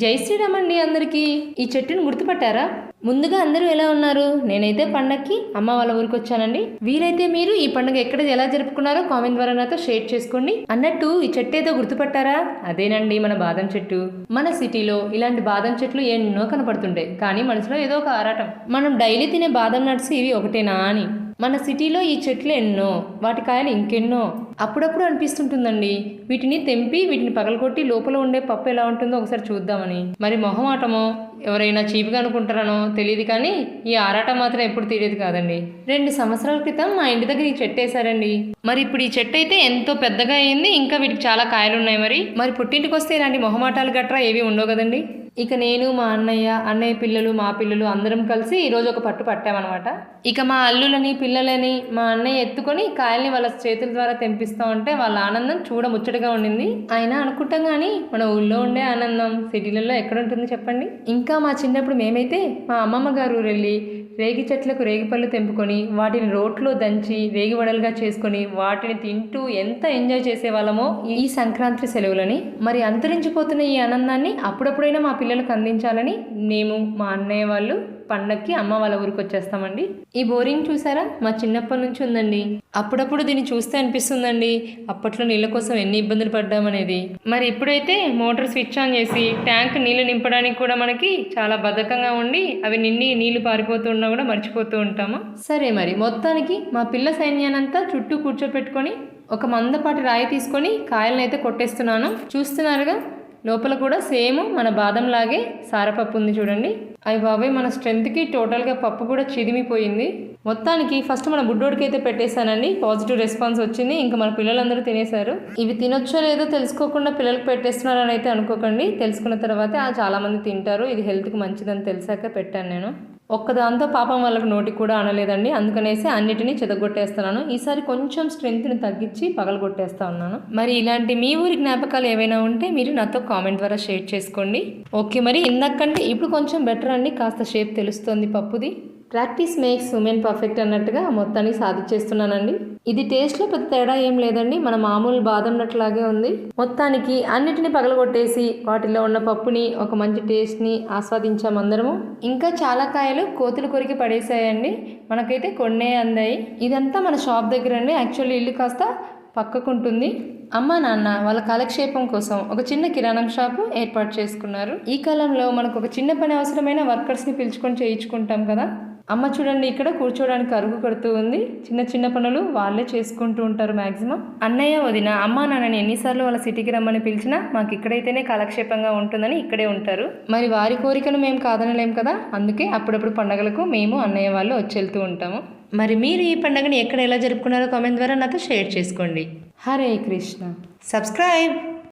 జై శ్రీరామ్ అండి అందరికీ. ఈ చెట్టును గుర్తుపట్టారా? ముందుగా అందరూ ఎలా ఉన్నారు? నేనైతే పండక్కి అమ్మ వాళ్ళ ఊరికి వచ్చానండి. వీలైతే మీరు ఈ పండుగ ఎక్కడ ఎలా జరుపుకున్నారో కామెంట్ ద్వారా నాతో షేర్ చేసుకోండి. అన్నట్టు ఈ చెట్టు ఏదో గుర్తుపట్టారా? అదేనండి మన బాదం చెట్టు. మన సిటీలో ఇలాంటి బాదం చెట్లు ఎన్నో కనపడుతుంటాయి, కానీ మనసులో ఏదో ఒక ఆరాటం, మనం డైలీ తినే బాదం నట్స్ ఇవి ఒకటేనా అని. మన సిటీలో ఈ చెట్లు ఎన్నో, వాటి కాయలు ఇంకెన్నో. అప్పుడప్పుడు అనిపిస్తుంటుందండి వీటిని తెంపి వీటిని పగలగొట్టి లోపల ఉండే పప్పు ఎలా ఉంటుందో ఒకసారి చూద్దామని. మరి మొహమాటమో ఎవరైనా చీపుగా అనుకుంటారనో తెలియదు, కానీ ఈ ఆరాటం మాత్రం ఎప్పుడు తీరేది కాదండి. 2 సంవత్సరాల క్రితం మా ఇంటి దగ్గర ఈ చెట్టు వేశారండి. మరి ఇప్పుడు ఈ చెట్టు అయితే ఎంతో పెద్దగా అయింది, ఇంకా వీటికి చాలా కాయలు ఉన్నాయి. మరి పుట్టింటికి వస్తే ఇలాంటి మొహమాటాలు గట్రా ఏవి ఉండవు కదండి. ఇక నేను మా అన్నయ్య పిల్లలు మా పిల్లలు అందరం కలిసి ఈరోజు ఒక పట్టు పట్టామన్నమాట. ఇక మా అల్లులని పిల్లలని మా అన్నయ్య ఎత్తుకొని కాయల్ని వాళ్ళ చేతుల ద్వారా తెంపిస్తా ఉంటే వాళ్ళ ఆనందం చూడముచ్చటగా ఉండింది. అయినా అనుకుంటాం కానీ మన ఊళ్ళో ఉండే ఆనందం సిటీలలో ఎక్కడ ఉంటుంది చెప్పండి. ఇంకా మా చిన్నప్పుడు మేమైతే మా అమ్మమ్మ గారు ఊరు వెళ్ళి రేగి చెట్లకు రేగిపళ్ళు తెంపుకొని వాటిని రోట్లో దంచి రేగి వడలుగా చేసుకొని వాటిని తింటూ ఎంత ఎంజాయ్ చేసేవాళ్ళమో ఈ సంక్రాంతి సెలవులని. మరి అంతరించిపోతున్న ఈ ఆనందాన్ని అప్పుడప్పుడైనా మా పిల్లలకు అందించాలని మేము మా అన్నయ్య వాళ్ళు పండక్కి అమ్మ వాళ్ళ ఊరికి వచ్చేస్తామండి. ఈ బోరింగ్ చూసారా? మా చిన్నప్పటి నుంచి ఉందండి. అప్పుడప్పుడు దీన్ని చూస్తే అనిపిస్తుందండి అప్పట్లో నీళ్ళ కోసం ఎన్ని ఇబ్బందులు పడ్డామనేది. మరి ఇప్పుడైతే మోటార్ స్విచ్ ఆన్ చేసి ట్యాంక్ నీళ్లు నింపడానికి కూడా మనకి చాలా బద్ధకంగా ఉండి అవి నిండి నీళ్లు పారిపోతున్నా కూడా మర్చిపోతూ ఉంటాము. సరే, మరి మొత్తానికి మా పిల్ల సైన్యానంతా చుట్టూ కూర్చోపెట్టుకొని ఒక మందపాటి రాయి తీసుకొని కాయలను అయితే కొట్టేస్తున్నాను. చూస్తున్నారుగా, లోపల కూడా సేమ్ మన బాదం లాగే సారపప్పు ఉంది చూడండి. అవి బాబాయ్ మన స్ట్రెంత్కి టోటల్గా పప్పు కూడా చిదిమిపోయింది. మొత్తానికి ఫస్ట్ మన బుడ్డోడికి అయితే పెట్టేశానండి. పాజిటివ్ రెస్పాన్స్ వచ్చింది. ఇంకా మన పిల్లలందరూ తినేశారు. ఇవి తినొచ్చో లేదో తెలుసుకోకుండా పిల్లలకు పెట్టేస్తున్నారని అయితే అనుకోకండి. తెలుసుకున్న తర్వాత చాలామంది తింటారు. ఇది హెల్త్కి మంచిదని తెలిసాక పెట్టాను నేను. ఒక్కదాంతో పాపం వాళ్ళకి నోటికి కూడా అనలేదండి. అందుకనేసి అన్నిటినీ చెదగొట్టేస్తున్నాను. ఈసారి కొంచెం స్ట్రెంత్ని తగ్గించి పగలగొట్టేస్తా ఉన్నాను. మరి ఇలాంటి మీ ఊరి జ్ఞాపకాలు ఏవైనా ఉంటే మీరు నాతో కామెంట్ ద్వారా షేర్ చేసుకోండి. ఓకే, మరి ఇందాకంటే ఇప్పుడు కొంచెం బెటర్ అండి. కాస్త షేప్ తెలుస్తుంది పప్పుది. ప్రాక్టీస్ మేక్స్ ఉమెన్ పర్ఫెక్ట్ అన్నట్టుగా మొత్తాన్ని సాధించేస్తున్నానండి. ఇది టేస్ట్లో పెద్ద తేడా ఏం లేదండి, మన మామూలు బాదం నట్లాగే ఉంది. మొత్తానికి అన్నిటిని పగలగొట్టేసి వాటిలో ఉన్న పప్పుని ఒక మంచి టేస్ట్ని ఆస్వాదించాం అందరము. ఇంకా చాలా కాయలు కోతులు కొరికి పడేసాయండి. మనకైతే కొన్నే అందాయి. ఇదంతా మన షాప్ దగ్గర అండి. యాక్చువల్లీ ఇల్లు కాస్త పక్కకుంటుంది. అమ్మ నాన్న వాళ్ళ కాలక్షేపం కోసం ఒక చిన్న కిరాణం షాపు ఏర్పాటు చేసుకున్నారు. ఈ కాలంలో మనకు ఒక చిన్న పని అవసరమైన వర్కర్స్ని పిలుచుకొని చేయించుకుంటాం కదా. అమ్మ చూడండి, ఇక్కడ కూర్చోడానికి అరుగు కడుతూ ఉంది. చిన్న చిన్న పనులు వాళ్ళే చేసుకుంటూ ఉంటారు మ్యాక్సిమం. అన్నయ్య వదిన అమ్మ నాన్నని ఎన్నిసార్లు వాళ్ళ సిటీకి రమ్మని పిలిచినా మాకు ఇక్కడైతేనే కాలక్షేపంగా ఉంటుందని ఇక్కడే ఉంటారు. మరి వారి కోరికను మేము కాదనలేం కదా. అందుకే అప్పుడప్పుడు పండగలకు మేము అన్నయ్య వాళ్ళు వచ్చి ఉంటాము. మరి మీరు ఈ పండుగని ఎక్కడ ఎలా జరుపుకున్నారో కామెంట్ ద్వారా నాతో షేర్ చేసుకోండి. హరే కృష్ణ. సబ్స్క్రైబ్.